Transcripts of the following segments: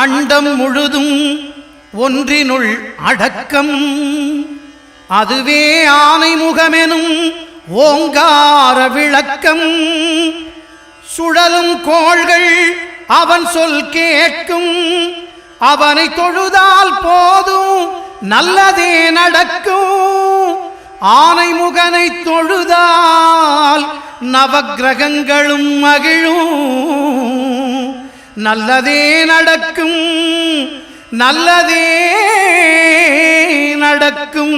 அண்டம் முழுதும் ஒன்றினுள் அடக்கம் அதுவே ஆனை முகமெனும் ஓங்கார விளக்கம் சுழலும் கோள்கள் அவன் சொல் கேட்கும் அவனை தொழுதால் போதும் நல்லதே நடக்கும் ஆனை முகனை தொழுதால் நவக்கிரகங்களும் மகிழும் நல்லதே நடக்கும் நல்லதே நடக்கும்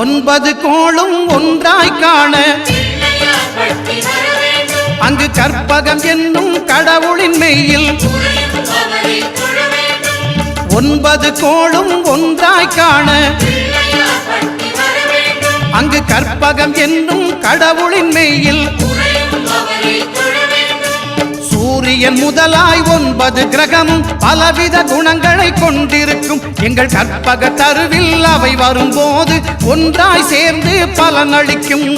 ஒன்பது கோளும் ஒன்றாய் காண அங்கு கற்பகம் என்னும் கடவுளின் மெய்யில் ஒன்பது கோளும் ஒன்றாய் காண அங்கு கற்பகம் என்னும் கடவுளின் மெய்யில் சூரியன் முதலாய் 9 கிரகமும் பலவித குணங்களை கொண்டிருக்கும் எங்கள் கற்பக தருவில் அவை வரும்போது ஒன்றாய் சேர்ந்து பலனளிக்கும்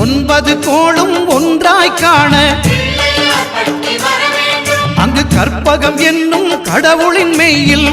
ஒன்பது கோளும் ஒன்றாய் காண அங்கு கற்பகம் என்னும் கடவுளின் மெய்யில்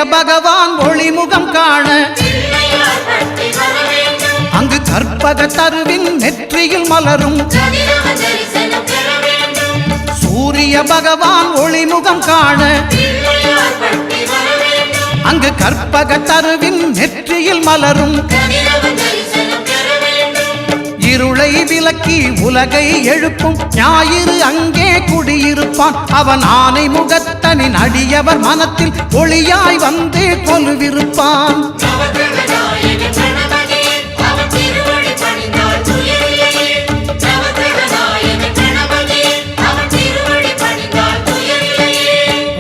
பகவான் ஒளிமுகம் காண அங்கு கற்பக தருவின் நெற்றியில் மலரும் சூரிய பகவான் ஒளிமுகம் காண அங்கு கற்பக தருவின் நெற்றியில் மலரும் இருளை விலக்கி உலகை எழுப்பும் ஞாயிறு அங்கே குடியிருப்பான் அவன் ஆனை முகத்தனின் அடியவர் மனத்தில் ஒளியாய் வந்து கொலுவிருப்பான்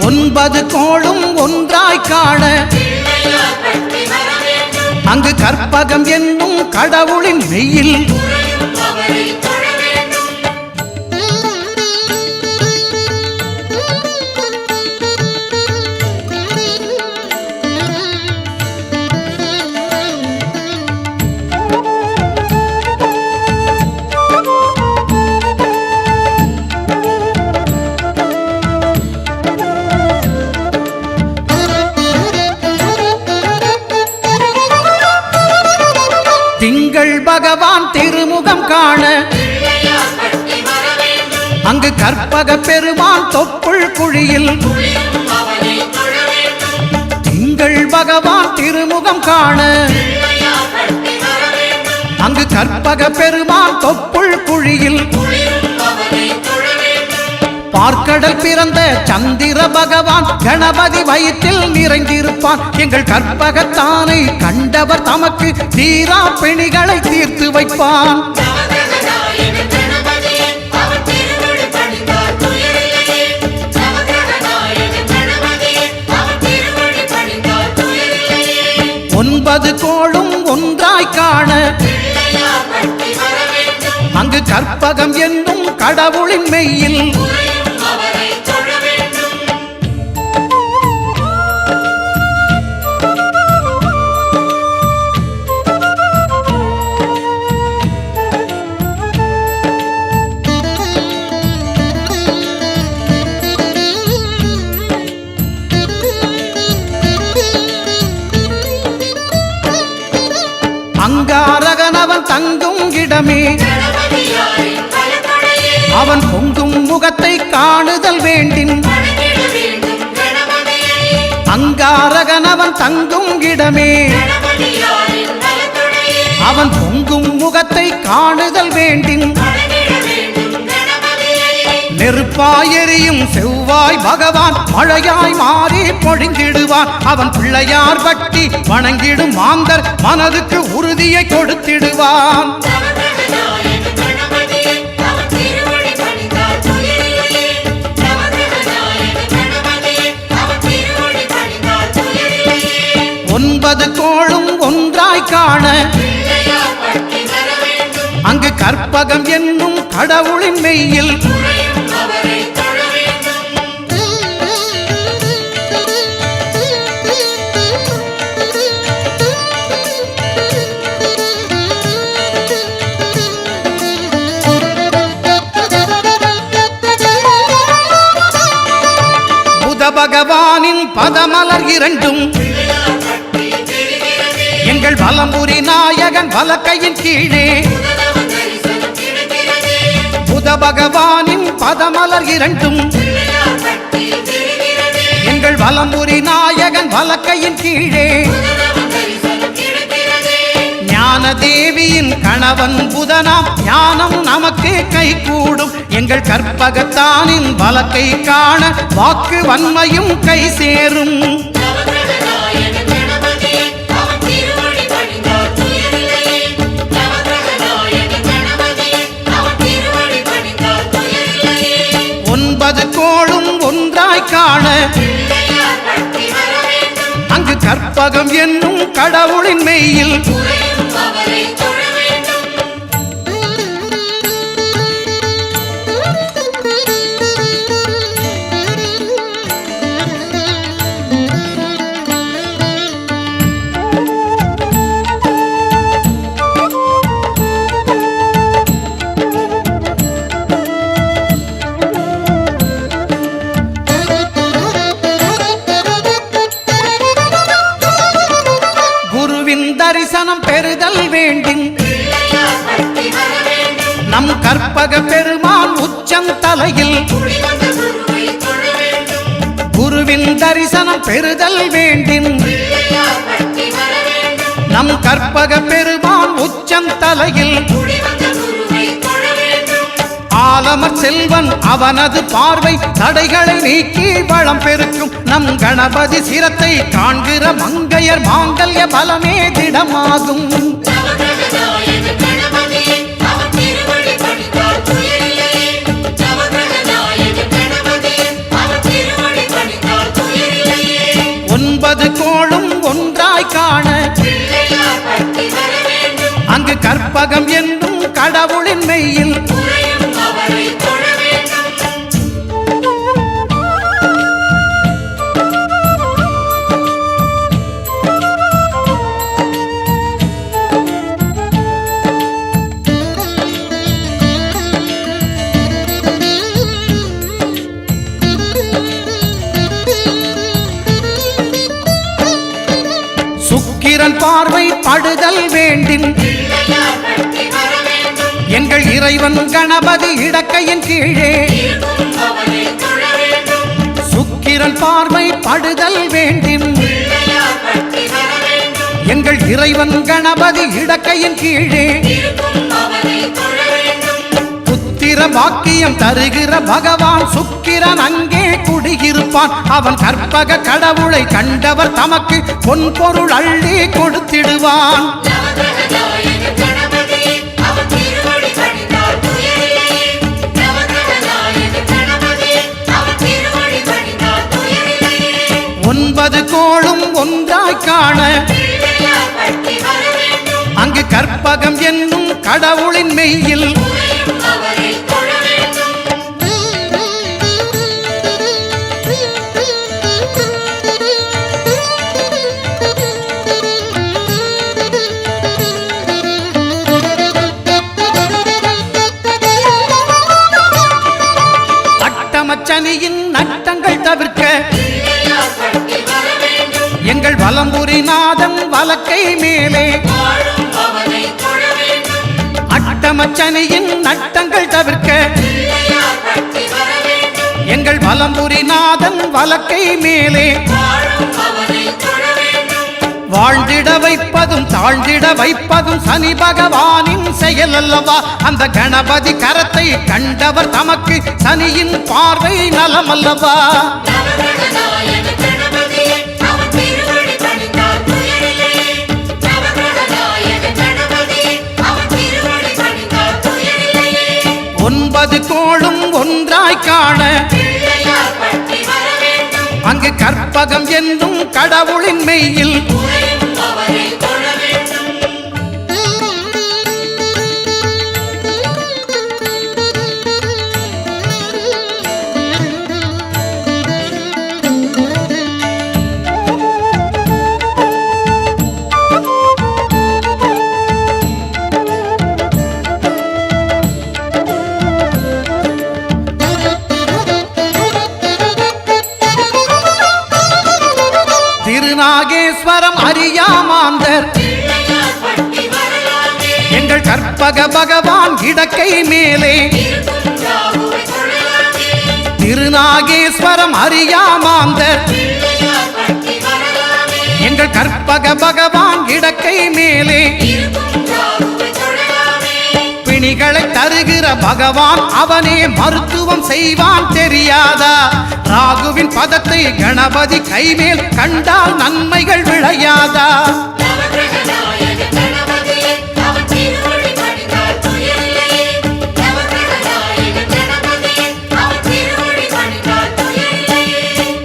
ஒன்பது கோளும் ஒன்றாய் காண அங்கு கற்பகம் என்னும் கடவுளின் மெய்யில் திங்கள் பகவான் திருமுகம் காண அங்கு கற்பக பெருமான் தொப்புள் குழியில் திங்கள் பகவான் திருமுகம் காண அங்கு கற்பக பெருமான் தொப்புள் குழியில் பார்க்கடல் பிறந்த சந்திர பகவான் கணபதி வயிற்றில் நிறைந்திருப்பான் எங்கள் கற்பகத்தானை கண்டவர் தமக்கு தீரா பிணிகளை தீர்த்து வைப்பான் ஒன்பது கோளும் ஒன்றாய் காண அங்கு கற்பகம் என்னும் கடவுளின் மெய்யில் அங்காரகனவன் தங்கும் இடமே அவன் பொங்கும் முகத்தை காணுதல் வேண்டின் அங்காரகனவன் தங்கும் இடமே அவன் பொங்கும் முகத்தை காணுதல் வேண்டின் நெருப்பாயெரியும் செவ்வாய் பகவான் மழையாய் மாறி பொழிந்திடுவான். அவன் பிள்ளையார் பட்டி வணங்கிடும் மாந்தர் மனதுக்கு உறுதியை கொடுத்திடுவான். ஒன்பது கோளும் ஒன்றாய் காண அங்கு கற்பகம் என்னும் கடவுளின் மெய்யில் புத பகவானின் பதமலர் இரண்டும் எங்கள் வலம்புரி நாயகன் வலக்கையின் கீழே. புத பகவானின் பதமலர் இரண்டும் எங்கள் வலம்புரி நாயகன் வலக்கையின் கீழே. ஞான தேவியின் கணவன் புதனாம் ஞானம் நமக்கு கை கூடும். எங்கள் கற்பகத்தானின் வலக்கை காண வாக்கு வன்மையும் கை சேரும். ஒன்பது கோளும் ஒன்றாய் காண அங்கு கற்பகம் என்னும் கடவுளின் மெய்யில் தரிசனம் பெறுதல் வேண்டும். நம் கற்பக பெருமான் உச்சந்தலையில் குருவின் தரிசனம் பெறுதல் வேண்டும். நம் கற்பக பெருமான் உச்சந்தலையில் ஆலமர் செல்வன் அவனது பார்வை தடைகளை நீக்கி வளம் பெருக்கும். நம் கணபதி சிரத்தை காண்கிற மங்கையர் மாங்கல்ய பலமே திடமாகும். ஒன்பது கோளும் ஒன்றாய் காண அங்கு கற்பகம் என்னும் கடவுளின் மெய்யில் சுக்கிரன் பார்வை படுதல் வேண்டும். எங்கள் இறைவன் கணபதி இடக்கையின் கீழே சுக்கிரன் பார்வை படுதல் வேண்டும். எங்கள் இறைவன் கணபதி இடக்கையின் கீழே புத்திர பாக்கியம் தருகிற பகவான் சுக்கிரன் அங்கே குடியிருப்பான். அவன் கற்பக கடவுளை கண்டவர் தமக்கு பொன் பொருள் அள்ளி கொடுத்திடுவான். ஒன்பது கோளும் ஒன்றாய் காண அங்கு கற்பகம் என்னும் கடவுளின் மெய்யில் அட்டமச்சனியின் நட்டங்கள் தவிர்க்க எங்கள் வலம்புரி நாதம் வலக்கை மேலே அட்டமச்சனியின் நட்டங்கள் தவிர்க்க எங்கள் வலம்புரி நாதன் வலக்கை மேலே வாழ்ந்திட வைப்பதும் தாழ்ந்திட வைப்பதும் சனி பகவானின் செயல் அல்லவா. அந்த கணபதி கரத்தை கண்டவர் தமக்கு சனியின் பார்வை நலமல்லவா. ஒன்பது கோளும் ஒன்றாய் காண அங்கு கற்பகம் என்னும் கடவுளின் மெய்யில் திருநாகேஸ்வரம் அறியாமாந்தர் எங்கள் கற்பக பகவான் இடக்கை மேலே. திருநாகேஸ்வரம் அறியாமாந்தர் எங்கள் கற்பக பகவான் இடக்கை மேலே. பிணிகளை தருகிற பகவான் அவனே மருத்துவம் செய்வான் தெரியாதா. ராகுவின் பதத்தை கணபதி கைமேல் கண்டால் நன்மைகள் விளையாதா.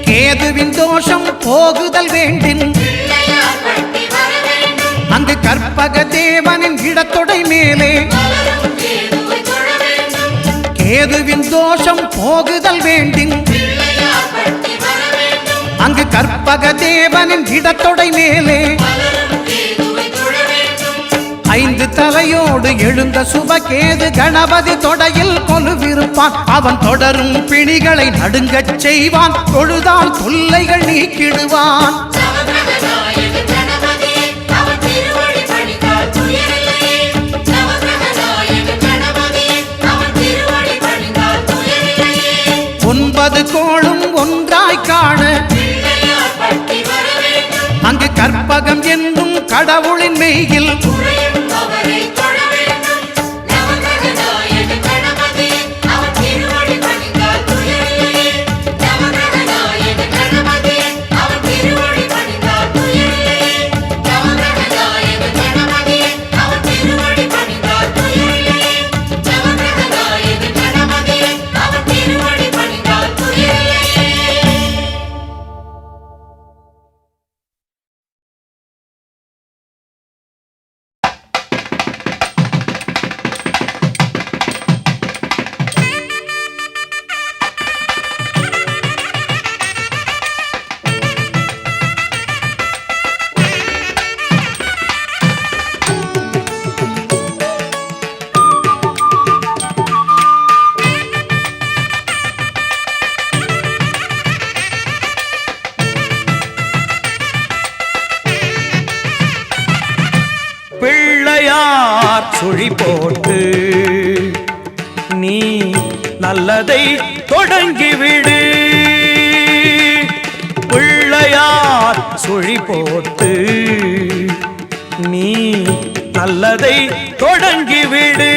கேதுவின் தோஷம் போகுதல் வேண்டின் அங்கு கற்பக தேவனின் இடத்தொடை மேலே. கேதுவின் தோஷம் போகுதல் வேண்டின் அங்கு கற்பக தேவனின் இடத்தொடை மேலே. ஐந்து தலையோடு எழுந்த சுபகேது கணபதி தொடையில் கொலுவிருப்பான். அவன் தொடரும் பிணிகளை நடுங்கச் செய்வான். தொழுதால் தொல்லைகள் நீக்கிடுவான். ஒன்பது கோளும் ஒன்றாய் காண அங்கு கற்பகம் என்னும் கடவுளின் மெய்யில் சுழி போட்டு நீ நல்லதை தொடங்கிவிடு. பிள்ளையார் சுழி போட்டு நீ நல்லதை தொடங்கிவிடு.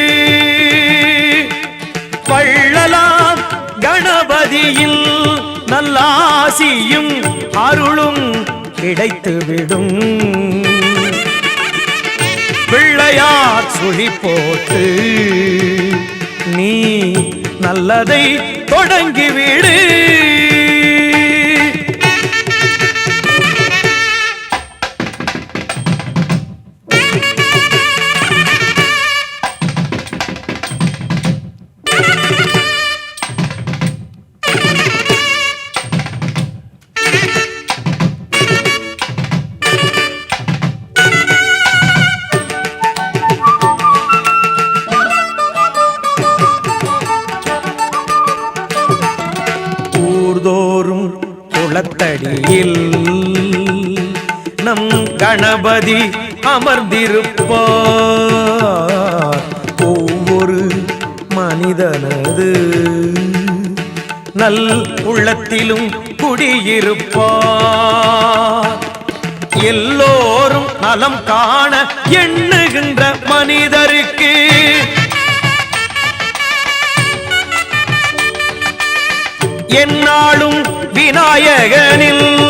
வள்ளலாம் கணபதியில் நல்லாசியும் அருளும் கிடைத்துவிடும். பிள்ளையார் சுழி போட்டு நீ நல்லதை தொடங்கிவிடு. குளத்தடியில் நம் கணபதி அமர்ந்திருப்பார். ஒவ்வொரு மனிதனது நல் உள்ளத்திலும் குடியிருப்பார். எல்லோரும் நலம் காண எண்ணுகின்ற மனிதருக்கு என்னாலும் விநாயகனில்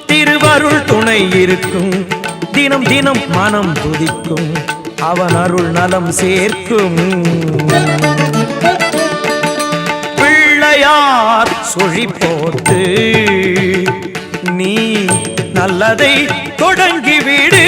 திருவருள் துணை இருக்கும். தினம் தினம் மனம் துதிக்கும். அவன் அருள் நலம் சேர்க்கும். பிள்ளையார் சுழி போட்டு நீ நல்லதை தொடங்கிவிடு.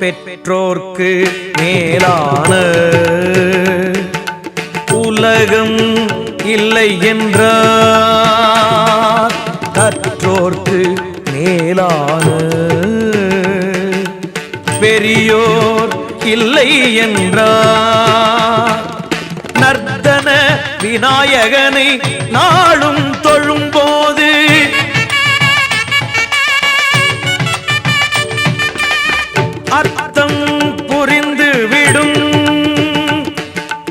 பெற்றோர்க்கு மேலான உலகம் இல்லை என்றார். கற்றோர்க்கு மேலான பெரியோர் இல்லை என்றார். நர்த்தன விநாயகனை நாளும் தொழும்போது அர்த்தம் புரிந்து விடும்.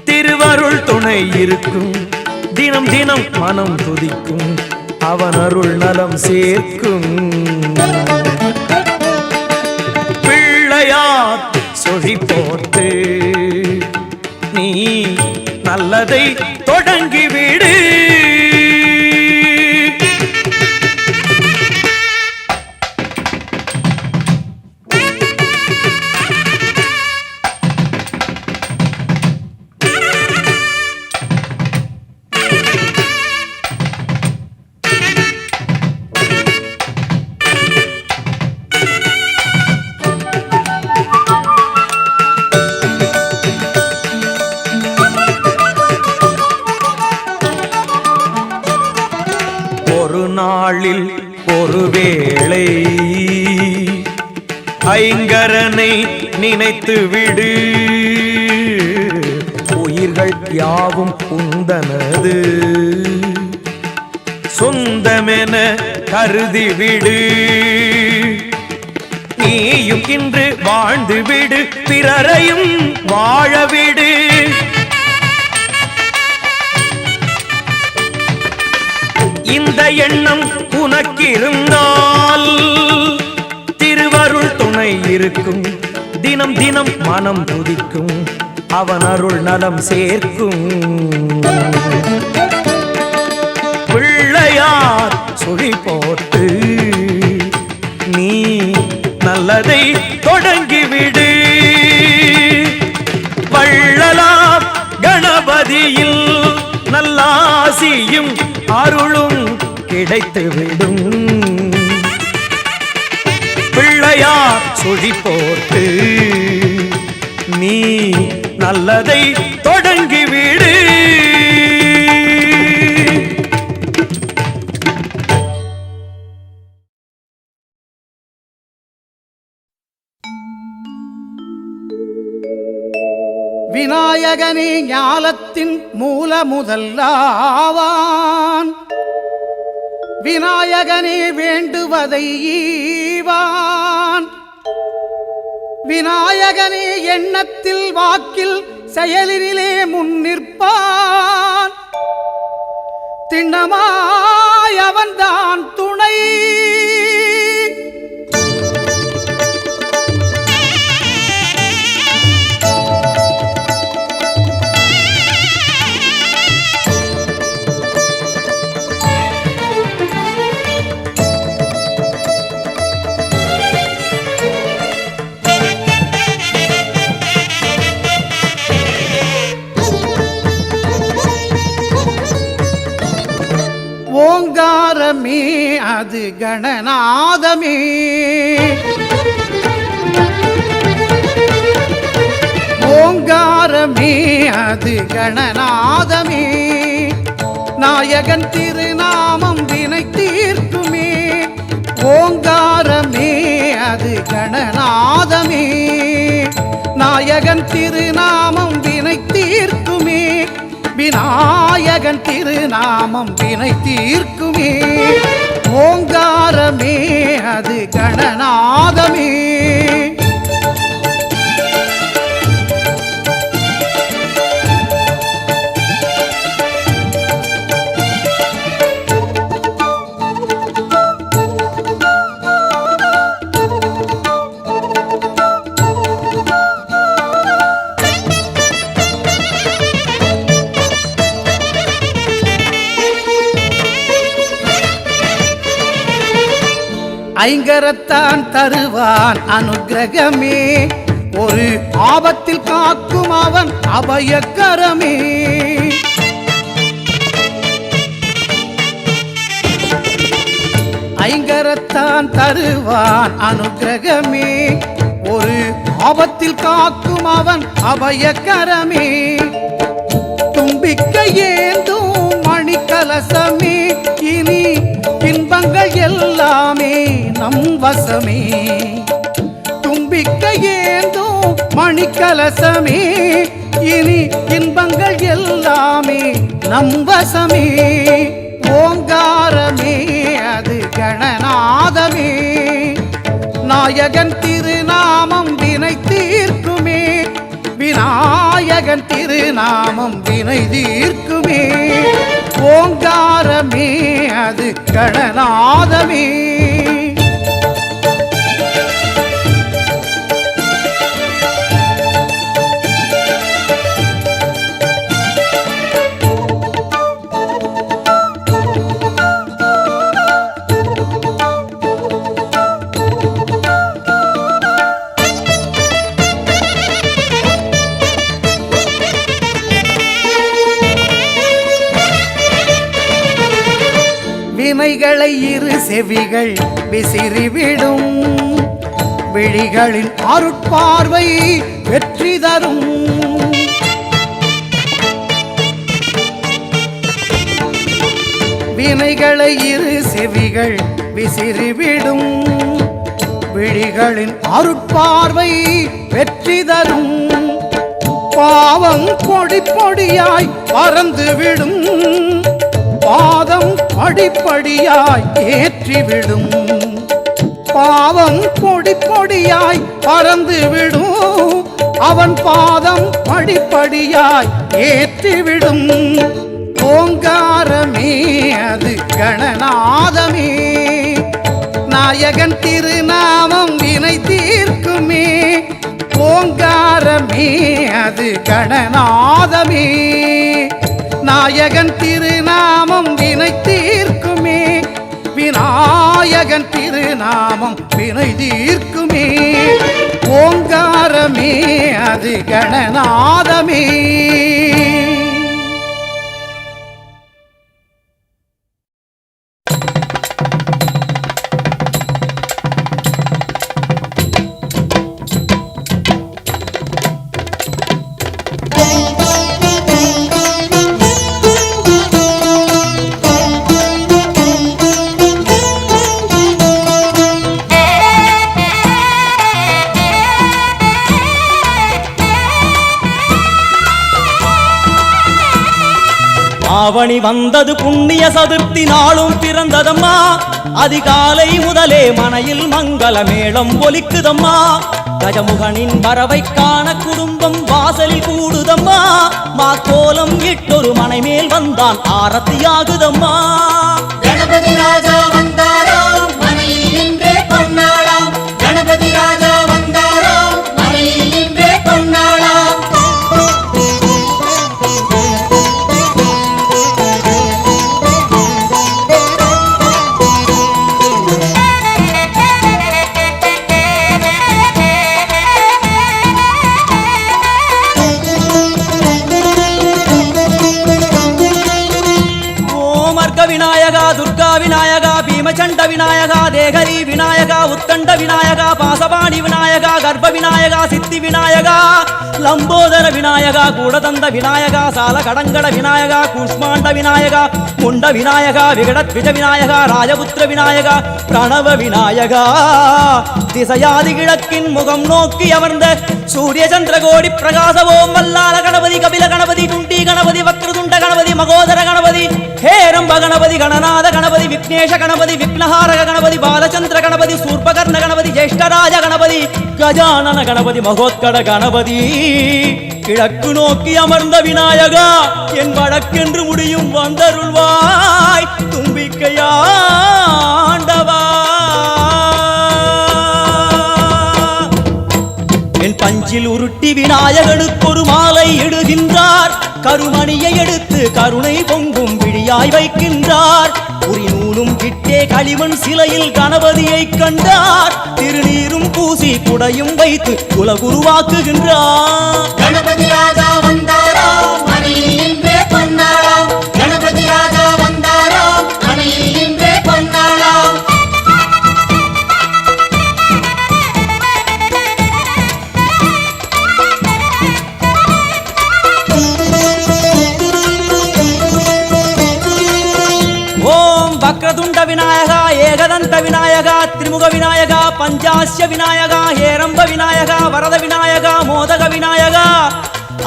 திருவருள் துணை இருக்கும். தினம் தினம் மனம் துதிக்கும். அவன் அருள் நலம் சேர்க்கும். பிள்ளையார் சுழி போட்டு நீ நல்லதை தொடங்கிவிடு. நாளில் ஒருவேளை ஐங்கரனை நினைத்து விடு. உயிர்கள் யாவும் உந்தனது சொந்தமென கருதி விடு. நீயும் இன்று வாழ்ந்து விடு. பிறரையும் வாழவிடு. இந்த எண்ணம் உனக்கிருந்தால் திருவருள் துணை இருக்கும். தினம் தினம் மனம் துதிக்கும். அவன் அருள் நலம் சேர்க்கும். பிள்ளையார் சுழி போட்டு நீ நல்லதை தொடங்கிவிடு. வள்ளலார் கணபதியில் நல்லாசியும் அருளும் கிடைத்துவிடும். பிள்ளையார் சுழி போட்டு நீ நல்லதை தொடங்கிவிடு. விநாயகனே ஞாலத்தின் மூல முதல்லாவான். விநாயகனே வேண்டுவதை ஈவான். விநாயகனே எண்ணத்தில் வாக்கில் செயலினிலே முன்னிற்பான். திண்ணமாய் அவன்தான் துணை. ஓங்காரமே அது கணநாதமே. ஓங்காரமே அது கணநாதமே. நாயகன் திருநாமம் வினை தீர்க்குமே. ஓங்காரமே அது கணநாதமே. நாயகன் திருநாமம் வினை தீர்க்குமே. விநாயகன் திருநாமம் வினை தீர்க்குமே. ஓங்காரமே அது கணநாதமே. ஐங்கரத்தான் தருவான் அனுக்கிரகமே, ஒரு ஆபத்தில் காக்கும் அவன் அபயக்கரமே. ஐங்கரத்தான் தருவான் அனுக்கிரகமே, ஒரு ஆபத்தில் காக்கும் அவன் அபயக்கரமே. தும்பிக்கை ஏந்தும் மணிக்கலசமே, இனி இன்பங்கள் எல்லாமே நம் வசமே. தும்பிக்கை ஏந்தும் மணிக்கலசமே, இனி இன்பங்கள் எல்லாமே நம் வசமே. ஓங்காரமே அது கணநாதமே, நாயகன் திருநாமம் வினை தீர்க்குமே. விநாயகன் திருநாமம் வினை தீர்க்குமே. ஓங்காரமே அது கணநாதமே. வினைகளை இரு செவிகள் விசிறிவிடும், விழிகளின் அருட்பார்வை வெற்றி தரும். வினைகளை இரு செவிகள் விசிறிவிடும், விழிகளின் அருட்பார்வை வெற்றி தரும். பாவம் பொடி பொடியாய் பறந்துவிடும், பாதம் படிப்படியாய் ஏற்றிவிடும். பாவம் பொடி பொடியாய் பறந்துவிடும், அவன் பாதம் படிப்படியாய் ஏற்றிவிடும். ஓங்காரமே அது கணநாதமே, நாயகன் திருநாமம் வினை தீர்க்குமே. ஓங்காரமே அது கணநாதமே, நாயகன் திருநாமம் வினை தீர்க்குமே. விநாயகன் திருநாமம் வினை தீர்க்குமே. ஓங்காரமே அது கணநாதமே. ஆவணி வந்தது புண்ணிய சதுர்த்தி நாளும் பிறந்ததம்மா, அதிகாலை முதலே மனையில் மங்கள மேளம் ஒலிக்குதம்மா. கஜமுகனின் வரவை காண குடும்பம் வாசலில் கூடுதம்மா, மாக்கோலம் இட்டொரு மனை மேல் வந்தான் ஆரத்தியாகுதம்மா. கணபதி ராஜா வந்தாராம் மனையில் நின்றே கொண்டாடாம், கணபதி ராஜா வந்தாராம் மனையில் நின்றே கொண்டாடாம். விநாயகா துர்கா விநாயகா பீமச்சண்ட விநாயகா தேகரி விநாயகா உத்தண்ட விநாயகா பாசபாணி விநாயகா கர்ப்ப விநாயகா சித்தி விநாயகா லம்போதர விநாயகா கூடதந்த விநாயகா சால கடங்கட விநாயகா கூஷ்மாண்ட விநாயகா முண்ட விநாயகா விகடத்விஜ விநாயகா ராஜபுத்திர விநாயகா பிரணவ விநாயகா திசையாதி கிழக்கின் முகம் நோக்கி அமர்ந்த சூரிய சந்திரகோடி பிரகாச ஓம் மல்லால கணபதி கபில கணபதி குண்டி கணபதி வக்ரதுண்ட கணபதி மகோதர கணபதி ஹேரம்ப கணபதி கணநாத கணபதி விக்னேஷ கணபதி விக்னஹாரக கணபதி பாலச்சந்திர கணபதி சூர்பகர்ண கணபதி ஜேஷ்டராஜ கணபதி கஜானன கணபதி மகோத்கட கணபதி கிழக்கு நோக்கி அமர்ந்த விநாயகா என் வழக்கென்று முடியும் வந்தருள்வாய் தும்பிக்கையாண்டவா என் பஞ்சில் உருட்டி விநாயகனுக்கு ஒரு மாலை இடுகின்றார் கருமணியை எடுத்து கருணை பொங்கும் விழியாய் வைக்கின்றார் குறிநூலும் கிட்டே களிமண் சிலையில் கணபதியை கண்டார் திருநீரும் பூசி குடையும் வைத்து குலகுருவாக்குகின்றார் கணபதி ராஜா வந்தாராம் மனையில் இன்றே பொன்னாளாம் கணபதி ராஜா வந்தாராம் மனையில் இன்றே பொன்னாளாம் வக்ரதுண்ட விநாயகா ஏகதந்த விநாயகா திரிமுக விநாயகா பஞ்சாஸ்ய விநாயகா ஹேரம்ப விநாயகா வரத விநாயகா மோதக விநாயகா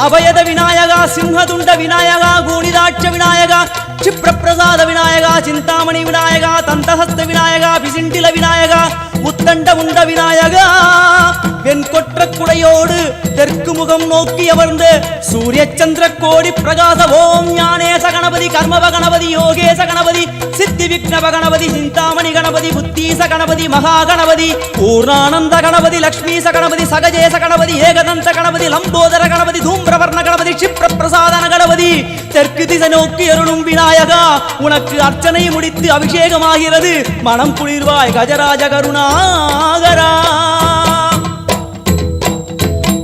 அபயத விநாயகா சிம்ஹதுண்ட விநாயகா கூணிதாட்ச விநாயகா क्षिप्रप्रसाद विनायका चिंतामणि विनायका तंतहस्त विनायका पिसिंडिल विनायका உத்தண்ட உண்ட விநாயகா வெண்கொற்ற குடையோடு தெற்கு முகம் நோக்கி அமர்ந்து சூரிய சந்திர கோடி பிரகாச ஓம் ஞானேச கணபதி கர்மவ கணபதி யோகேச கணபதி சித்தி விக்னவ கணபதி சிந்தாமணி கணபதி புத்தீச கணபதி மகா கணபதி பூர்ணானந்த கணபதி லக்ஷ்மீச கணபதி சகஜேச கணபதி ஏகதந்த கணபதி லம்போதர கணபதி தூம்பிரவர்ண கணபதி क्षिप्र பிரசாதன கணபதி தெற்கு திசை நோக்கி அருளும் விநாயகா உனக்கு அர்ச்சனை முடித்து அபிஷேகமாகிறது மனம் குளிர்வாய் கஜராஜ கருணாகரா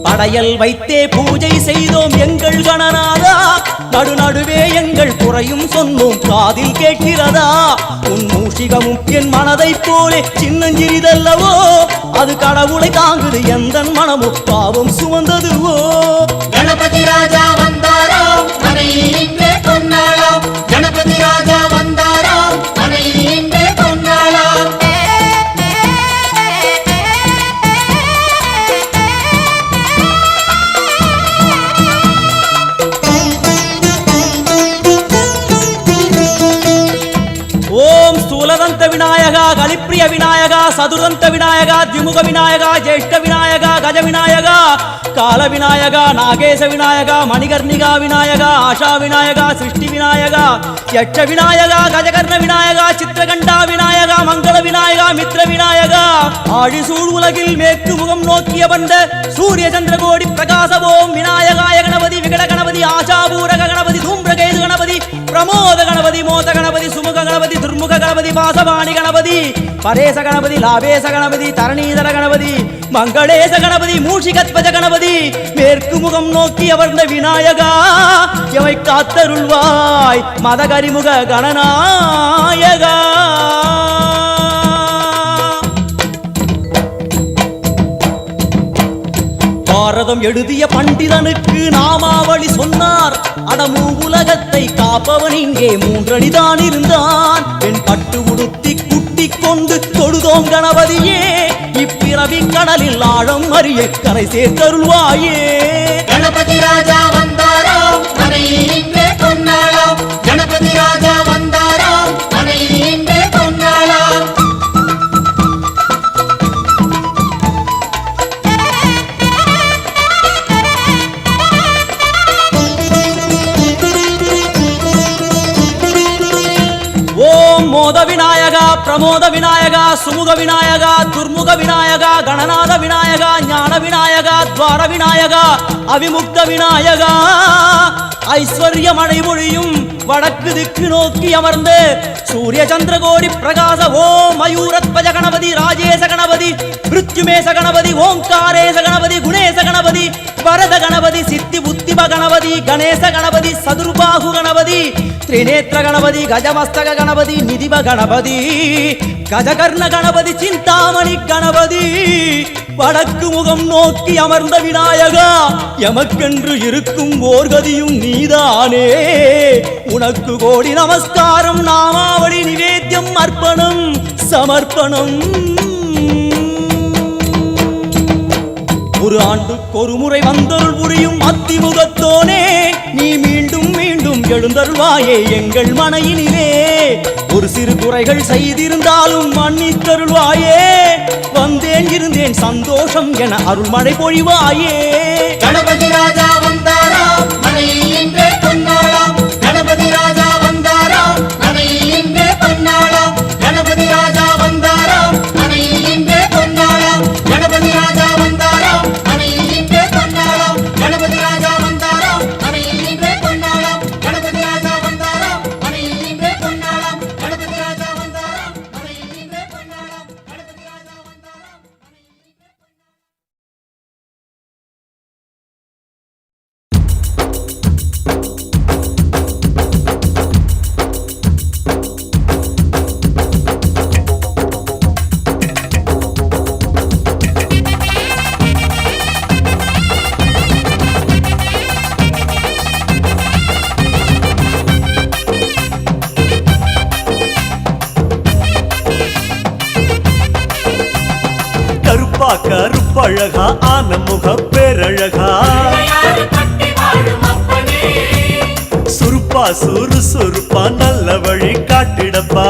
படையல் வைத்தே பூஜை செய்தோம் எங்கள் கணநாதா நடுநடுவே எங்கள் குறையும் சொன்னோம் காதில் கேட்கிறதா உன் மூஷிகமும் என் மனதை போலே சின்னஞ்சிறிதல்லவோ அது கடவுளை தாங்குது எந்த மனமோ பாவம் சுமந்ததுவோ கணபதி ராஜா வந்தாராம் மனையில் இன்றே பொன்னாளாம் கணபதி ராஜா வந்தாராம் மனையில் இன்றே பொன்னாளாம் ஓம் ஸ்தூலதந்த விநாயகா கலிப்பிரிய விநாயகா சதுரந்த விநாயகா திமுக விநாயகா ஜேஷ்ட விநாயகா கஜ விநாயகா கால விநாயகா நாகேச விநாயகா மணிகர்ணிகா விநாயகா ஆஷா விநாயகா சிருஷ்டி விநாயகா யட்ச விநாயகா கஜகர்ண விநாயகா சித்திரகண்டா விநாயகா மங்கள விநாயகா மித்ர விநாயகா ஆழிசூழ் உலகில் மேற்கு முகம் நோக்கிய வந்த சூரிய சந்திரகோடி பிரகாசவோம் விநாயகாய கணபதி விகட கணபதி ஆஷாபூரக கணபதி தூம்பிரகேது கணபதி பிரமோத கணபதி மோத கணபதி சுமுக கணபதி துர்முக கணபதி வாசவாணி கணபதி பரேச கணபதி லாபேச கணபதி தரணீதர கணபதி மங்களேச கணபதி மூஷிகத்வஜ கணபதி மேற்கு முகம் நோக்கி அமர்ந்த விநாயகா எவை காத்தருள்வாய் மதகரிமுக கணநாயகா பாரதம் எழுதிய பண்டிதனுக்கு நாமாவளி சொன்னார் அடமூ உலகத்தை காப்பவன் இங்கே மூன்றடிதான் இருந்தான் பெண் பட்டு உடுத்தி குட்டி கொண்டு தொழுதோம் கணபதியே இப்பிறவி கடலில் ஆழம் அறிய கரை சேர்த்தருள்வாயே கணபதி ராஜா வந்தாராம் மனையில் இன்றே பொன்னாளாம் கணபதி ராஜா வந்தாராம் மனையில் இன்றே பொன்னாளாம் ஓம் மோத விநாயகா பிரமோத விநாயகா சுமுக விநாயகா துர்முக விநாயகா கணநாத விநாயகா ஞான விநாயகா துவார விநாயகா அவிமுக்த விநாயகா ஐஸ்வர்ய மழை பொழியும் வடக்கு திக்கு நோக்கி அமர்ந்து சூரிய சந்திரகோடி பிரகாச ஓம் மயூரத்வஜ கணபதி ராஜேச கணபதி மிருத்யுமேச கணபதி ஓம்காரேச கணபதி குணேச கணபதி வரத கணபதி சித்தி புத்திப கணபதி கணேச கணபதி சதுர்பாகு கணபதி திரிநேத்திர கணபதி கஜமஸ்தக கணபதி நிதிப கணபதி கஜகர்ண கணபதி சிந்தாமணி கணபதி வடக்கு முகம் நோக்கி அமர்ந்த விநாயகா எமக்கென்று இருக்கும் ஓர்கதியும் நீதானே உனக்கு கோடி நமஸ்காரம் நாமாவளி நிவேத்தியம் அர்ப்பணம் சமர்ப்பணம் ஒரு ஆண்டுக்கு ஒரு முறை வந்தருள் புரியும் அத்திமுகத்தோனே நீ மீண்டும் மீண்டும் எழுந்தருள்வாயே எங்கள் மனையினிலே ஒரு சிறு குறைகள் செய்திருந்தாலும் மன்னித்தருள்வாயே வந்தேன் இருந்தேன் சந்தோஷம் என அருள்மழை பொழிவாயே கணபதி ராஜா வந்தாராம் மனையில் இன்றே பொன்னாளாம் கணபதி ராஜா வந்தாராம் மனையில் இன்றே பொன்னாளாம் கணபதி ராஜா வந்தாராம் மனையில் இன்றே பொன்னாளாம் கணபதி ராஜா வந்தாராம் மனையில் இன்றே பொன்னாளாம் கணபதி ராஜா வந்தாராம் மனையில் இன்றே பொன்னாளாம் கணபதி ராஜா வந்தாராம் மனையில் இன்றே பொன்னாளாம் கணபதி ராஜா வந்தாராம் மனையில் இன்றே பொன்னாளாம் கணபதி ராஜா வந்தாராம் கருப்பா கருப்பழகா ஆன முக பேரழகா சுருப்பா சுறுசுறுப்பா நல்ல வழி காட்டிடப்பா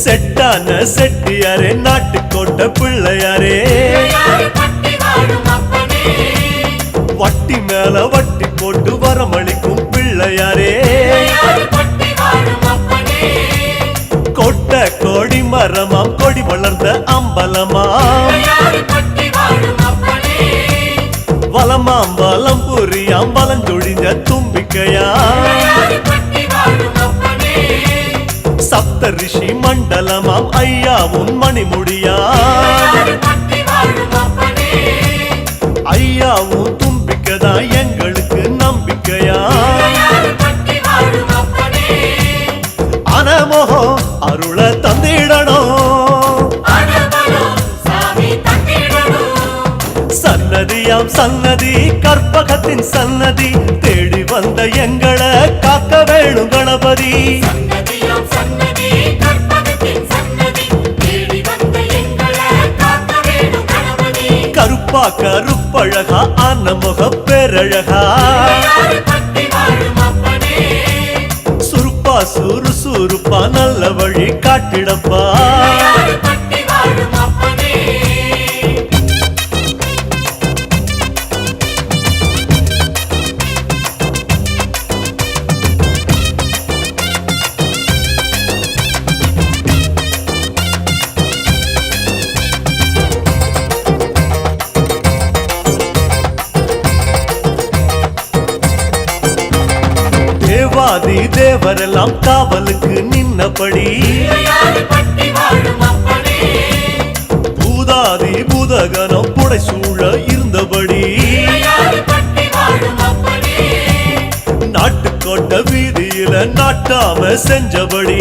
செட்டான செட்டியாரே நாட்டுக்கோட்ட பிள்ளையாரே வட்டி மேல வட்டி போட்டு வரமளிக்கும் பிள்ளையாரே கொட்ட கோடி மரமாம் கொடி வளர்ந்த அம்பலமாம் வலமாம் வலம் புரியாம் வலஞ்சொழிஞ்ச தும்பிக்கையாம் சப்த ரிஷி மண்டலமாம் ஐயாவும் மணிமுடியாம் ஐயாவும் தும்பிக்கைதான் எங்களுக்கு நம்பிக்கையாம் அனமோகம் அருள தந்திடணும் சன்னதியாம் சன்னதி கற்பகத்தின் சன்னதி தேடி வந்த எங்களை காக்க வேணும் கணபதி கருப்பா கருப்பழகா ஆன முக பேரழகா சுருப்பா சுறுசுறுப்பா நல்ல வழி காட்டிடப்பா தேவாதி தேவரெல்லாம் காவலுக்கு நின்னபடி பூதாதி பூதகனம் புடை சூழ இருந்தபடி நாட்டுக்கோட்ட வீதியில நாட்டாம செஞ்சபடி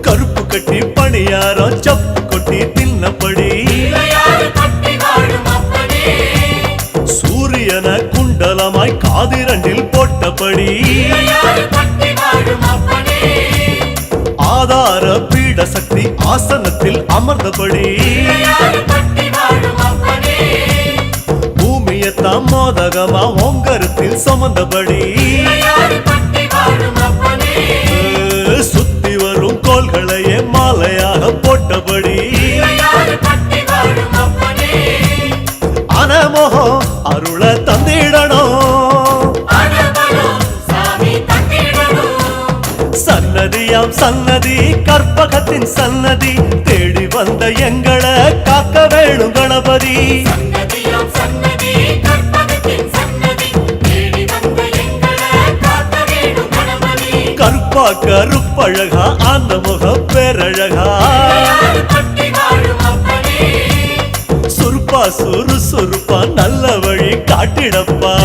கருப்பு கட்டி பணியாரம் சப்பு கொட்டி தின்னபடி சூரியன குண்டலமாய் காதிரண்டில் போட்டபடி ஆதார பீட சக்தி ஆசனத்தில் அமர்ந்தபடி பூமியத்தாம் மோதகமா ஓங்கரத்தில் சுமந்தபடி சுத்தி வரும் கோள்களையே மாலையாக போட்டபடி அனமோகம் அருள தந்திடணும் சன்னதியாம் சன்னதி கற்பகத்தின் சன்னதி தேடி வந்த எங்களை காக்க வேணும் கணபதி கருப்பா கருப்பழகா ஆன முக பேரழகா சுருப்பா சுறுசுறுப்பா நல்ல வழி காட்டிடப்பா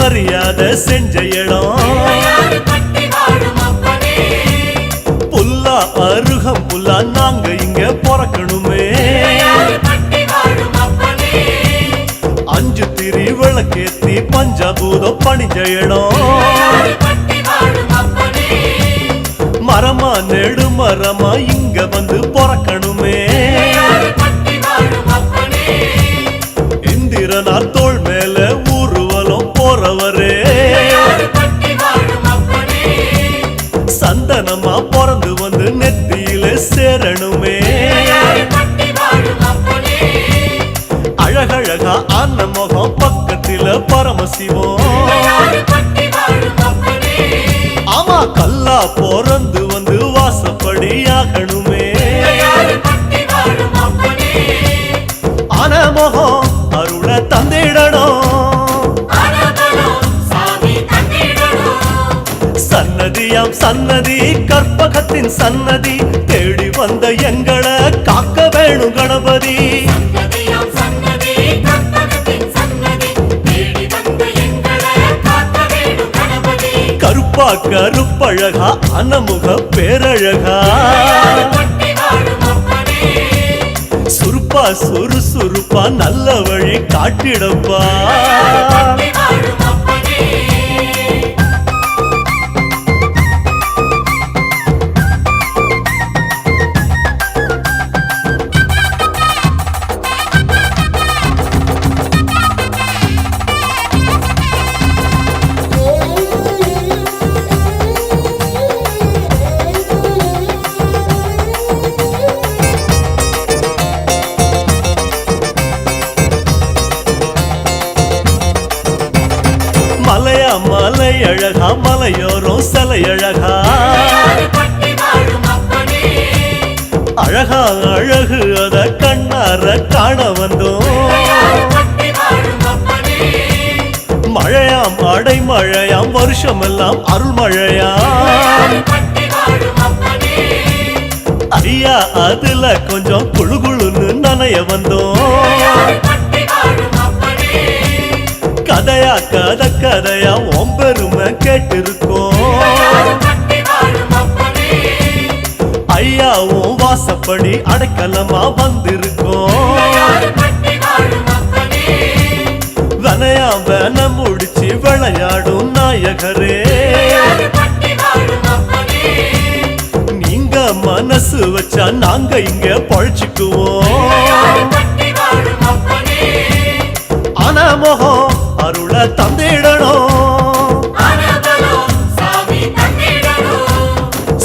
மரியாதை செஞ்ச இடம் புல்லா அருகம் புல்லா நாங்க இங்க பிறக்கணுமே அஞ்சு திரி விளக்கேத்தி பஞ்சாபூதம் பணிஞ்ச இடம் மரமா நெடு மரமா இங்க வந்து பிறக்கணுமே இந்திரனார் தோள் மேல ஊர்வலம் போறவரே சந்தனமா பிறந்து வந்து நெத்தியில சேரணுமே அழகழகா ஆன முகம் பக்கத்தில பரமசிவம் ஆமா கல்லா பிறந்து வந்து வாசப்படி ஆகணுமே ஆன முகம் அருள தந்திடணும் சன்னதியாம் சன்னதி கற்பகத்தின் சன்னதி தேடி வந்த எங்களை காக்க வேணும் கணபதி கருப்பா கருப்பழகா அனமுக பேரழகா சுருப்பா சுறுசுறுப்பா நல்ல வழி காட்டிடப்பா மலையா மலை அழகா மலையோரம் சிலை அழகா அழகா அழகு அத கண்ணார காண வந்தோம் மழையாம் அடைமழையாம் வருஷமெல்லாம் அருள் மழையாம் ஐயா அதுல கொஞ்சம் குழு குழுன்னு நனைய வந்தோம் கதையா கதையா உன் பெருமை கேட்டிருக்கோம் ஐயா உன் வாசப்படி அடைக்கலமா வந்திருக்கோம் வனையா வேன முடிச்சு விளையாடும் நாயகரே நீங்க மனசு வச்சா நாங்க இங்க பழிச்சுக்குவோம் ஆனா முகம் அருள தந்திடணும்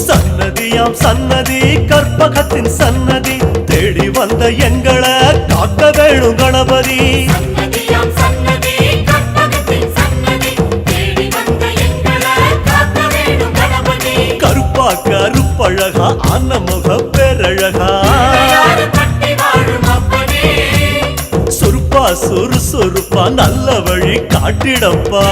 சன்னதியாம் சன்னதி கற்பகத்தின் சன்னதி தேடி வந்த எங்களை காக்க வேணும் கணபதி கருப்பா கருப்பழகா அன்னமுக பேரழகா சுருப்பா சுறுசுறுப்பா நல்ல வழி காட்டிடப்பா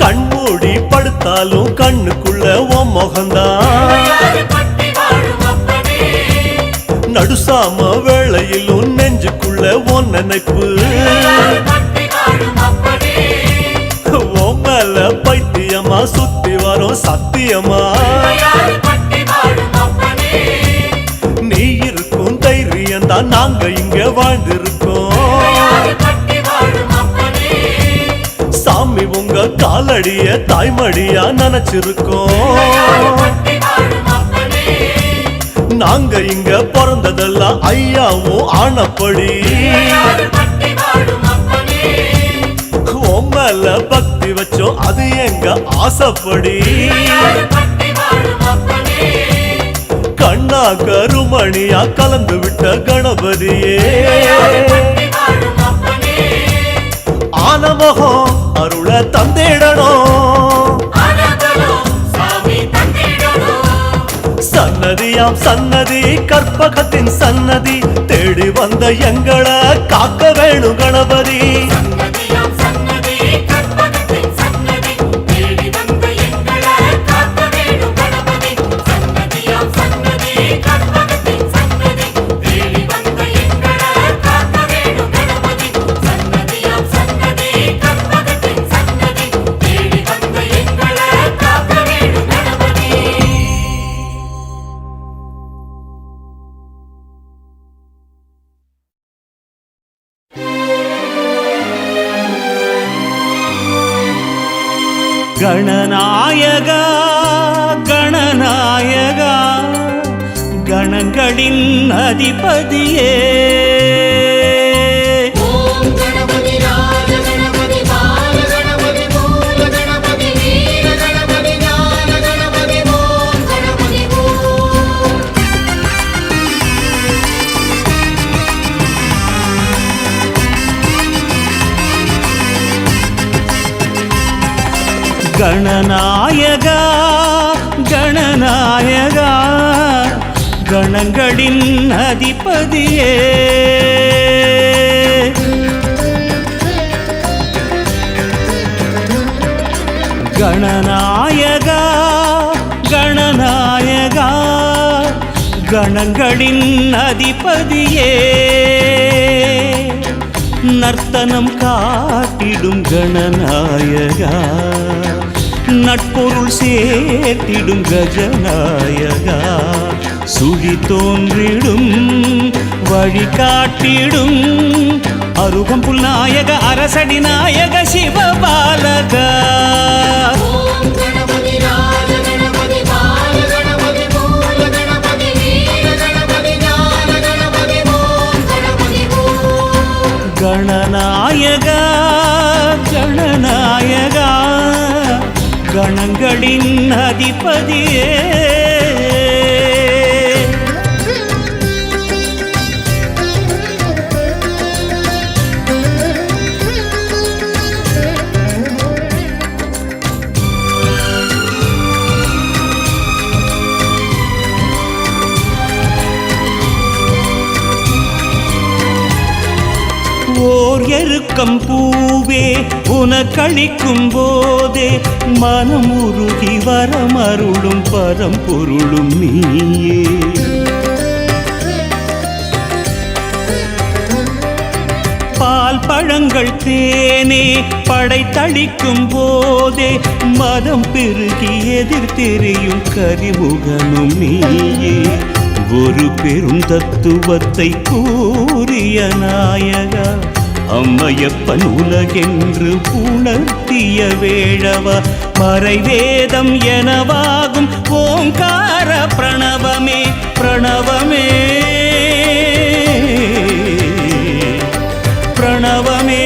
கண்மூடி படுத்தாலும் கண்ணுக்குள்ள உன் முகம்தான் நடுசாம வேளையிலும் நெஞ்சுக்குள்ள உன் நினைப்பு உன் மேல பைத்தியமா சுத்தி வரும் சத்தியமா நீ இருக்கும் தைரியம் தான் நாங்க இங்க வாழ்ந்திருக்கோம் சாமி உங்க காலடிய தாய்மடியா நினைச்சிருக்கோம் நாங்க இங்க பிறந்ததெல்லாம் ஐயாவும் ஆனப்படி உன் மேல பக்தி வச்சோம் அது எங்க ஆசைப்படி கண்ணா கருமணியா கலந்து விட்ட கணபதியே ஆனமகம் அருள தந்திடணும் சன்னதியா சன்னதியாம் சன்னதி கற்பகத்தின் சன்னதி தேடி வந்த எங்களை காக்க வேணும் கணபதி. சன்னதியாம் சன்னதி கற்பகத்தின் சன்னதி தேடி வந்த எங்களை காக்க வேணும் கணபதி. சன்னதியாம் சன்னதி கற்பகத்தின் சன்னதி தேடி வந்த எங்களை காக்க வேணும் கணபதி. சன்னதியாம் சன்னதி கற்பகத்தின் சன்னதி தேடி வந்த எங்களை காக்க வேணும் கணபதி. கணநாயகா கணநாயகா கணங்களின் அதிபதியே ஓம் கணபதி ராஜ கணபதி பால கணபதி மூல கணபதி வீர கணபதி ஞான கணபதி ஓம் கணபதி ஓம். கணநாயகா கணநாயகா கணங்களின் அதிபதியே கணநாயகா கணநாயகா கணங்களின் அதிபதியே நர்த்தனம் காட்டிடும் கணநாயகா நட்பொருள் சேர்த்திடும் கஜநாயகா சுழி தோன்றிடும் வழிகாட்டிடும் அருகம்புல் நாயக அரசடி நாயக சிவபாலகா ஓம் கணபதி ராஜ கணபதி பால கணபதி மூல கணபதி வீர கணபதி ஞான கணபதி ஓம் கணபதி ஓம். கணநாயகா கணநாயகா கணங்களின் அதிபதியே ஓர் எருக்கம் பூவே உனக்களிக்கும் போதே மனம் உருகி வரமருளும் பரம்பொருளும் நீயே பால் பழங்கள் தேனே படைத்தளிக்கும் போதே மதம் பெருகி எதிர்த்தெறியும் கரிமுகனும் நீயே ஒரு பெரும் தத்துவத்தை கூறிய நாயகா அம்மையப்பன் உலகென்று உணர்த்திய வேழவா மறைவேதம் எனவாகும் ஓங்கார பிரணவமே பிரணவமே பிரணவமே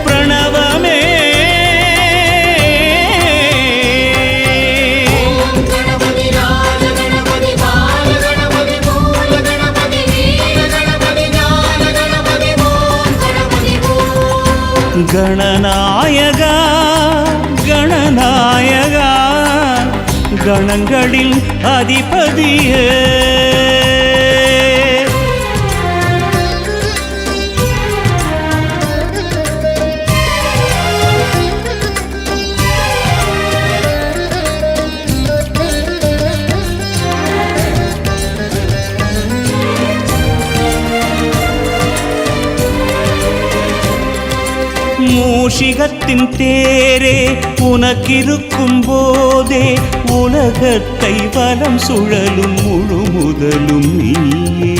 பிரணவமே ஓம் கணபதி ராஜ கணபதி பால கணபதி மூல கணபதி வீர கணபதி ஞான கணபதி ஓம் கணபதி ஓம். கணநாயகா கணநாயகா கணங்களின் அதிபதியே மூஷிகத்தின் தேரே உனக்கிருக்கும் போதே உலகத்தை வலம் சுழலும் முழு முதலும் நீயே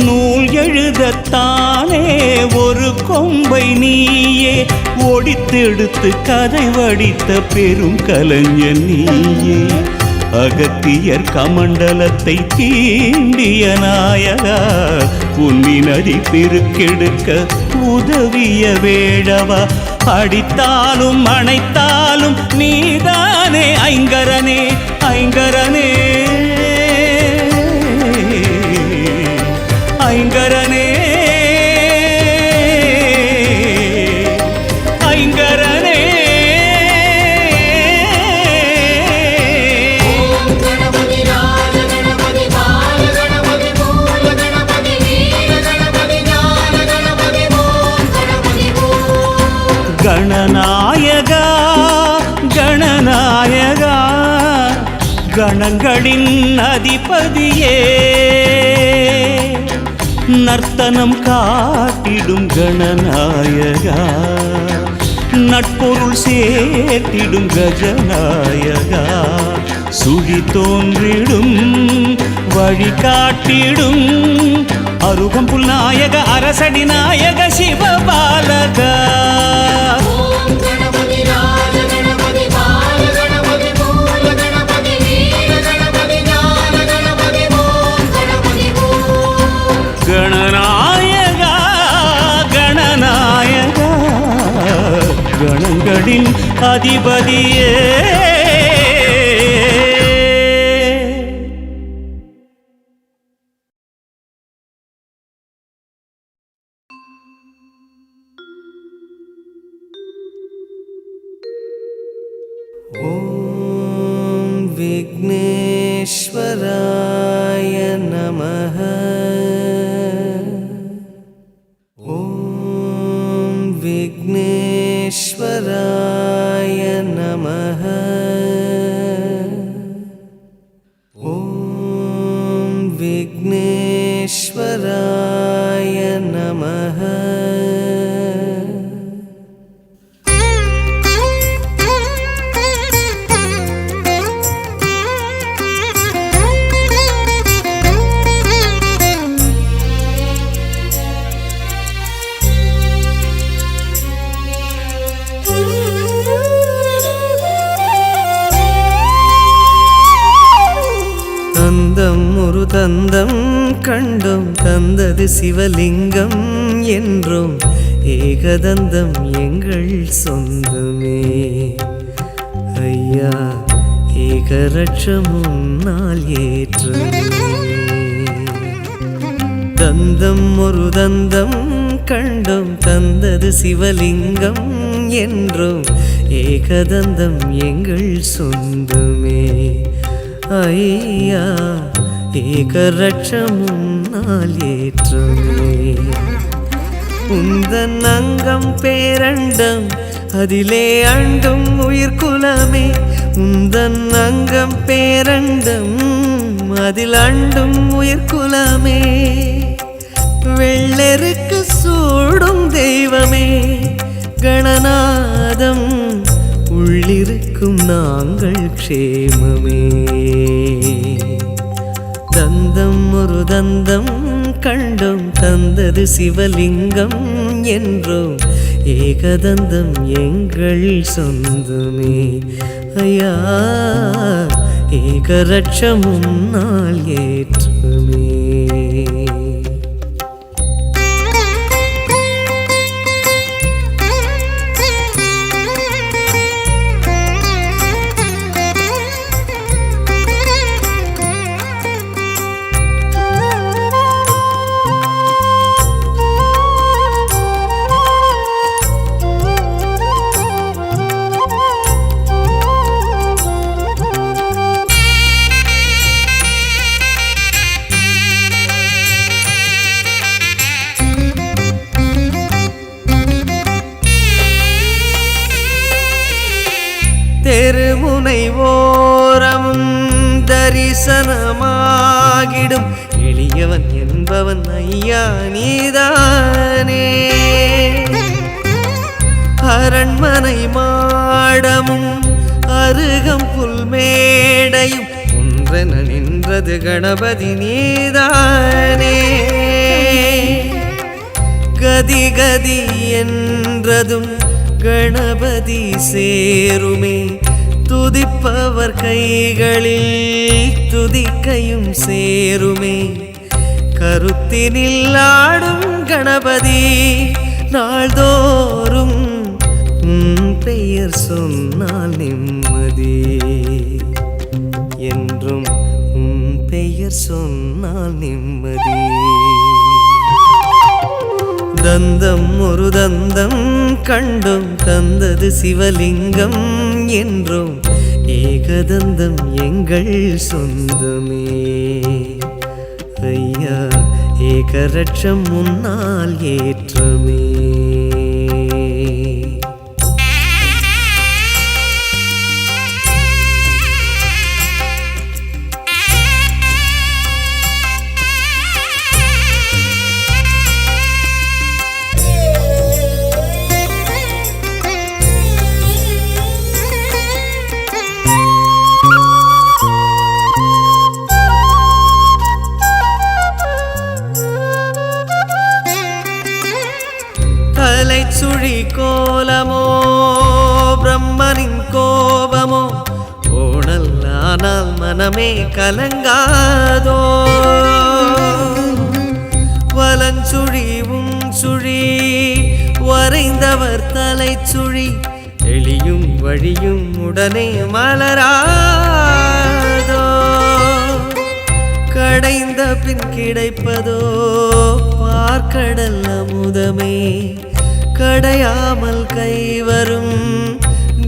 நூல் எழுதத்தானே ஒரு கொம்பை நீயே ஒடித்தெடுத்து கதை வடித்த பெரும் கலைஞன் நீயே அகத்தியர் கமண்டலத்தை தீண்டிய நாயகா புன்னி நதி பெருக்கெடுக்க உதவிய வேழவா அடித்தாலும் அணைத்தாலும் நீதானே ஐங்கரனே ஐங்கரனே ஐங்கரனே கணங்களின் அதிபதியே நர்த்தனம் காட்டிடும் கணநாயகா நட்பொருள் சேர்த்திடும் கஜநாயகா சுழி தோன்றிடும் வழிகாட்டிடும் அருகம்புல் நாயக அரசடி நாயக சிவபாலகா ஓம் கணபதி ராஜ கணபதி பால கணபதி மூல கணபதி வீர கணபதி ஞான கணபதி ஓம் கணபதி ஓம் கணநாயகா கணநாயகா கணங்களின் அதிபதியே ॐ विघ्नेश्वराय नमः ॐ विघ्नेश्वराय नमः ॐ विघ्नेश्वराय नमः தந்தம் ஒரு தந்தம் கண்டும் தந்தது சிவலிங்கம் என்றும் ஏகதந்தம் எங்கள் சொந்தமே ஐயா ஏகரட்சம் முன்னால் ஏற்றமே தந்தம் ஒரு தந்தம் கண்டும் தந்தது சிவலிங்கம் என்றும் ஏகதந்தம் எங்கள் சொந்தமே ஐயா ஏகரட்சம் முன்னால் ஏற்றமே உந்தன் அங்கம் பேரண்டம் அதிலே அண்டும் உயிர்குலமே உந்தன் அங்கம் பேரண்டம் அதில் அண்டும் உயிர்குலமே வெள்ளெருக்கு சூடும் தெய்வமே கணநாதம் உள்ளிருக்கும் நாங்கள் க்ஷேமமே தந்தம் ஒரு தந்தம் கண்டும் தந்தது சிவலிங்கம் என்றும் ஏகதந்தம் எங்கள் சொந்தமே ஐயா ஏகரட்சம் முன்னால் ஏற்றமே தெருமுனை ஓரமும் தரிசனமாகிடும் எளியவன் என்பவன் ஐயா நீதானே அரண்மனை மாடமும் அருகம்புல் மேடையும் ஒன்றென நின்றது கணபதி நீதானே கதி கதி என்றதும் கணபதி சேருமே துதிப்பவர் கைகளில் துதிக்கையும் சேருமே கருத்தினில் ஆடும் கணபதி நாள்தோறும் உன் பெயர் சொன்னால் நிம்மதி என்றும் உன் பெயர் சொன்னால் நிம்மதி தந்தம் ஒரு தந்தம் கண்டும் தந்தது சிவலிங்கம் என்றும் ஏகதந்தம் எங்கள் சொந்தமே ஐயா ஏகரட்சம் முன்னால் ஏற்றமே கோலமோ பிரம்மனின் கோபமோ ஓணல்லானால் மனமே கலங்காதோ வலஞ்சுழி சுழி வரைந்தவர் தலை சுழி எளியும் வழியும் உடனே மலராதோ கடைந்த பின் கிடைப்பதோ பார்க்கடல் அமுதமே கடையாமல் கைவரும்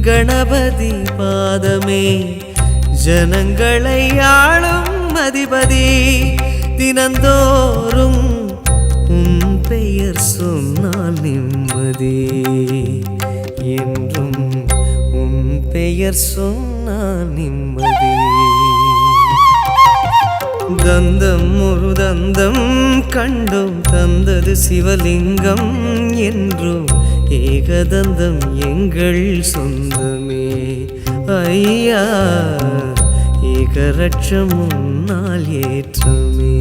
கணபதி பாதமே ஜனங்களை ஆளும் அதிபதி தினந்தோறும் உன் பெயர் சொன்னால் நிம்மதி என்றும் உன் பெயர் சொன்னால் நிம்மதி தந்தம் ஒரு தந்தம் கண்டும் தந்தது சிவலிங்கம் என்றும் ஏகதந்தம் எங்கள் சொந்தமே ஐயா ஏகரட்சம் உன்னால் ஏற்றமே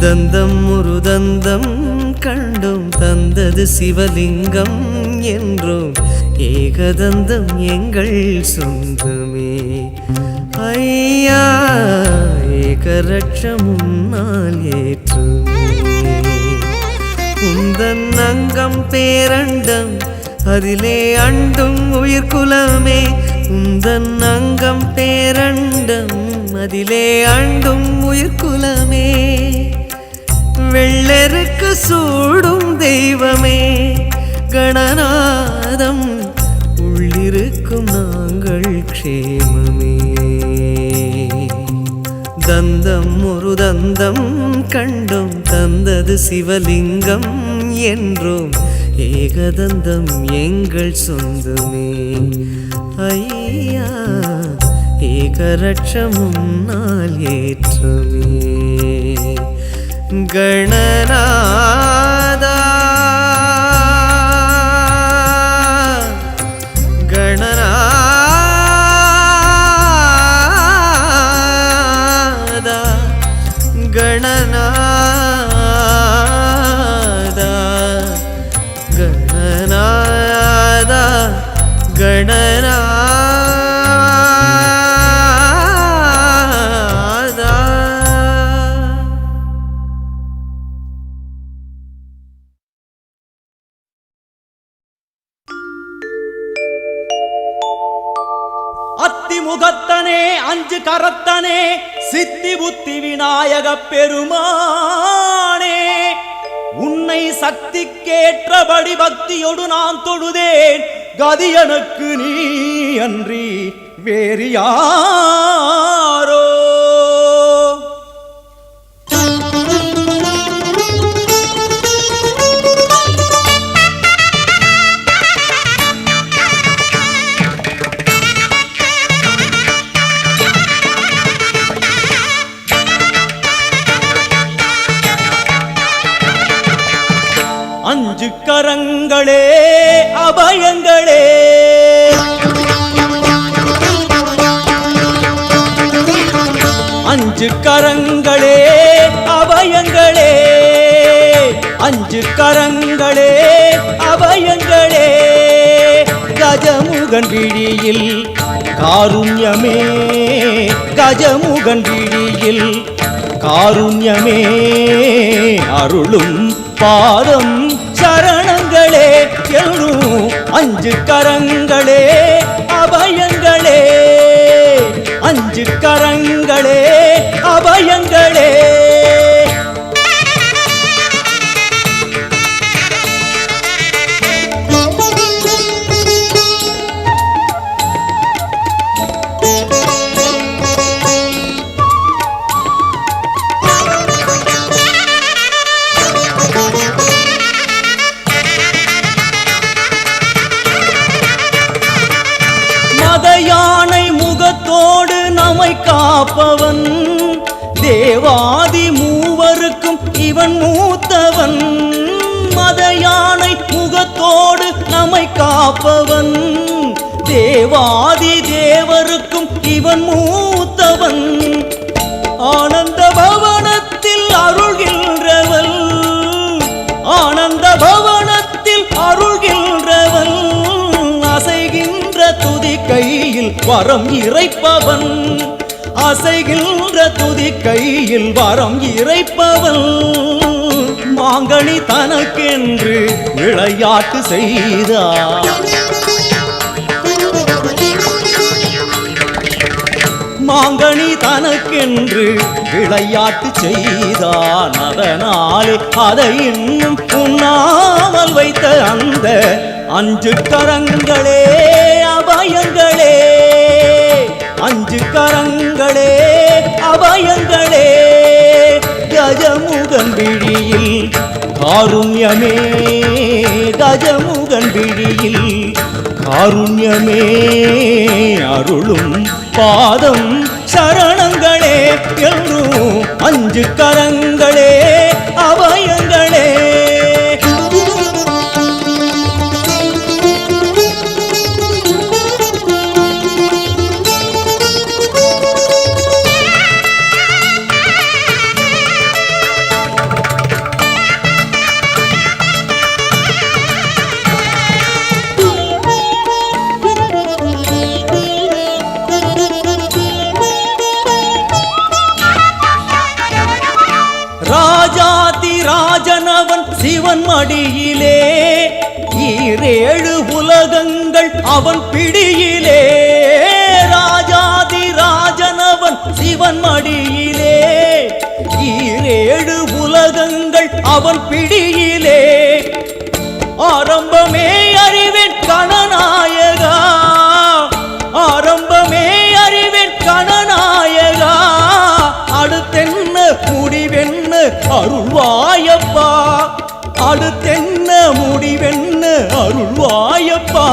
தந்தம் ஒரு தந்தம் கண்டும் தந்தது சிவலிங்கம் என்றும் ஏகதந்தம் எங்கள் சொந்தமே ஐயா ஏகரட்சம் உன்னால் ஏற்றுமே உந்தன் அங்கம் பேரண்டம் அதிலே அண்டும் உயிர்குலமே உந்தன் அங்கம் பேரண்டம் அதிலே அண்டும் உயிர்குலமே வெள்ளருக்கு சூடும் தெய்வமே கணநாதம் உள்ளிருக்கும் நாங்கள் க்ஷேமமே தந்தம் ஒரு தந்தம் கண்டும் தந்தது சிவலிங்கம் என்றும் ஏகதந்தம் எங்கள் சொந்தமே ஐயா ஏகரட்சம் உன்னால் ஏற்றமே கணநாதா கணநாதா கணநாதா கணநாதா கணநாதா அத்திமுகத்தனே அஞ்சு கரத்தனே சித்தி புத்தி விநாயக பெருமானே உன்னை சக்திக்கேற்றபடி பக்தியோடு நான் தொழுதேன் கதி எனக்கு நீ அன்றி வேறு யாரோ அஞ்சு கரங்களே அபயங்களே அஞ்சு கரங்களே அபயங்களே அஞ்சு கரங்களே அபயங்களே கஜமுகன் விழியில் காருண்யமே கஜமுகன் விழியில் காருண்யமே அருளும் பாதம் சரணங்களே எழும் அஞ்சு கரங்களே அபயங்களே அஞ்சு கரங்களே அபயங்களே யானை முகத்தோடு நம்மை காப்பவன் தேவாதி மூவருக்கும் இவன் மூத்தவன் மத யானை முகத்தோடு நம்மை காப்பவன் தேவாதி தேவருக்கும் இவன் மூத்தவன் ஆனந்த பவனத்தில் அருள்கின்றவன் ஆனந்த பவனத்தில் வரம் இறைப்பவன், அசைகின்ற துதி கையில் வரம் இறைப்பவன். மாங்கனி தனக்கென்று விளையாட்டு செய்தார், மாங்கனி தனக்கென்று விளையாட்டு செய்தான். அதனாலே அதை இன்னும் உண்ணாமல் வைத்த அந்த 5 கரங்களே அபயங்களே, 5 கரங்களே அபயங்களே. கஜமுகன் விழியில் காருண்யமே, கஜமுகன் விழியில் காருண்யமே அருளும் பாதம் சரணங்களே என்றும் 5 கரங்களே அபயங்களே. ராஜனவன் சிவன் மடியிலே, 7 உலகங்கள் அவன் பிடியிலே. ராஜாதி ராஜனவன் சிவன் மடியிலே, 7 உலகங்கள் அவன் பிடியிலே. ஆரம்பமே அறிவேன் கணநாயகா, ஆரம்பமே அறிவேன் கணநாயகா. அடுத்தென்ன முடிவென்ன அருள்வாயப்பா, அடுத்தென்ன முடிவென்ன அருள்வாயப்பா.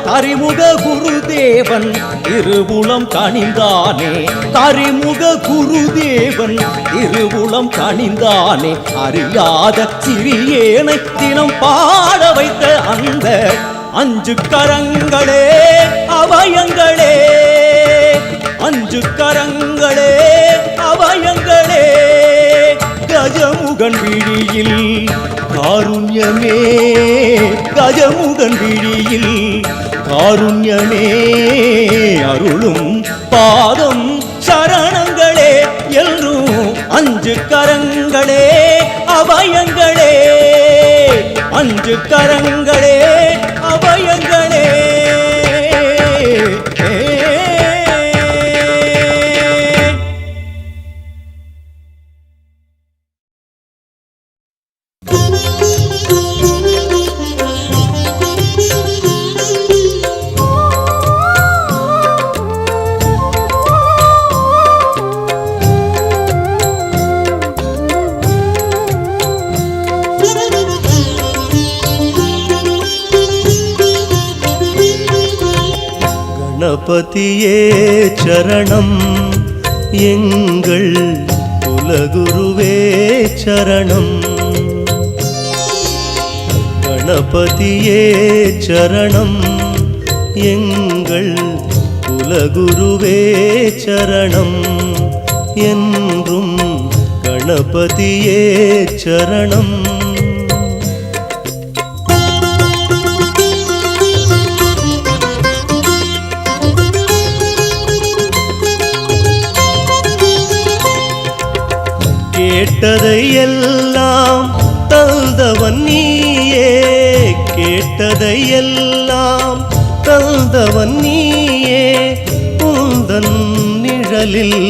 கரிமுக குருதேவன் திருவுளம் கனிந்தானே, கரிமுக குருதேவன் திருவுளம் கனிந்தானே. அறியாத சிறியேனை தினம் பாட வைத்த அந்த 5 கரங்களே அபயங்களே, 5 கரங்களே அபயங்களே. கஜமுகன் விழியில் காருண்யமே, கஜமுகன் விழியில் காருண்யமே அருளும் பாதம் சரணங்களே என்றும் 5 கரங்களே அபயங்களே, 5 கரங்களே அபயங்களே. கணபதியே சரணம், எங்கள் குலகுருவே சரணம். கணபதியே சரணம், எங்கள் குலகுருவே சரணம். என்றும் கணபதியே சரணம். கேட்டதை எல்லாம் தந்தவன் நீயே, கேட்டதை எல்லாம் தந்தவன் நீயே. உந்தன் நிழலில்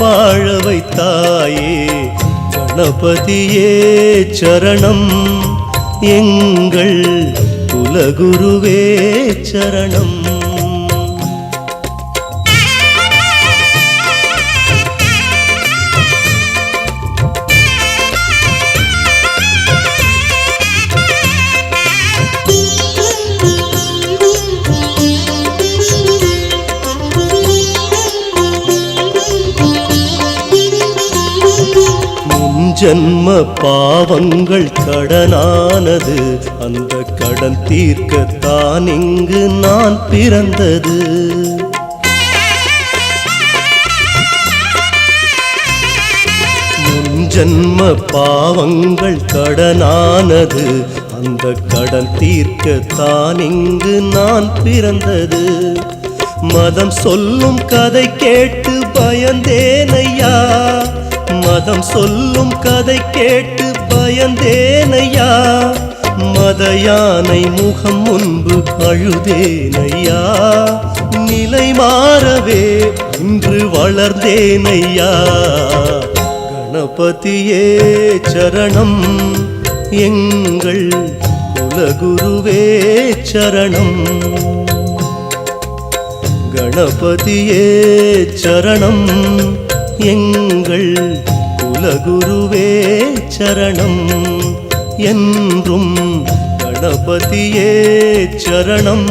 வாழ வைத்தாயே. கணபதியே சரணம், எங்கள் குலகுருவே சரணம். ஜன்ம பாவங்கள் கடனானது, அந்த கடன் தீர்க்கத்தான் இங்கு நான் பிறந்தது. முன் ஜன்ம பாவங்கள் கடனானது, அந்த கடன் தீர்க்கத்தான் இங்கு நான் பிறந்தது. மதம் சொல்லும் கதை கேட்டு பயந்தேனையா, மதம் சொல்லும் கதை கேட்டு பயந்தேனையா, மத யானை முகம் முன்பு அழுதேனையா, நிலை மாறவே இன்று வளர்ந்தேனையா. கணபதியே சரணம், எங்கள் குலகுருவே சரணம். கணபதியே சரணம், எங்கள் குலகுருவே சரணம். என்றும் கணபதியே சரணம்.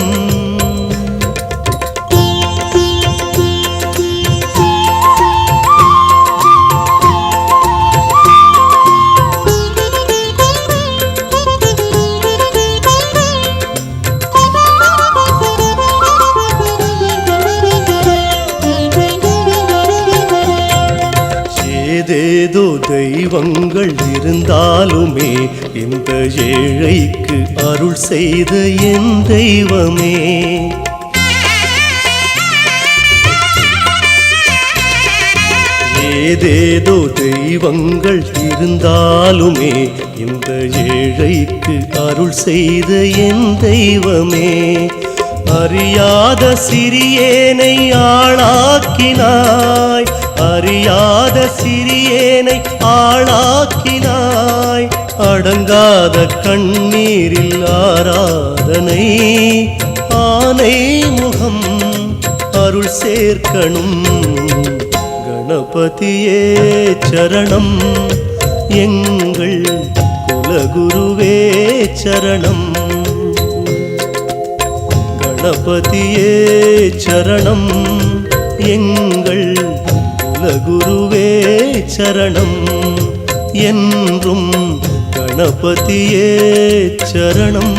ஏதேதோ தெய்வங்கள் இருந்தாலுமே இந்த ஏழைக்கு அருள் செய்த என் தெய்வமே. ஏதேதோ தெய்வங்கள் இருந்தாலுமே இந்த ஏழைக்கு அருள் செய்த என் தெய்வமே. அறியாத சிறியேனை ஆளாக்கினாய், அறியாத சிறியேனை ஆளாக்கினாய். அடங்காத கண்ணீரில் ஆராதனை, ஆனை முகம் அருள் சேர்க்கணும். கணபதியே சரணம், எங்கள் குலகுருவே சரணம். கணபதியே சரணம், எங்கள் குலகுருவே சரணம். என்றும் கணபதியே சரணம்.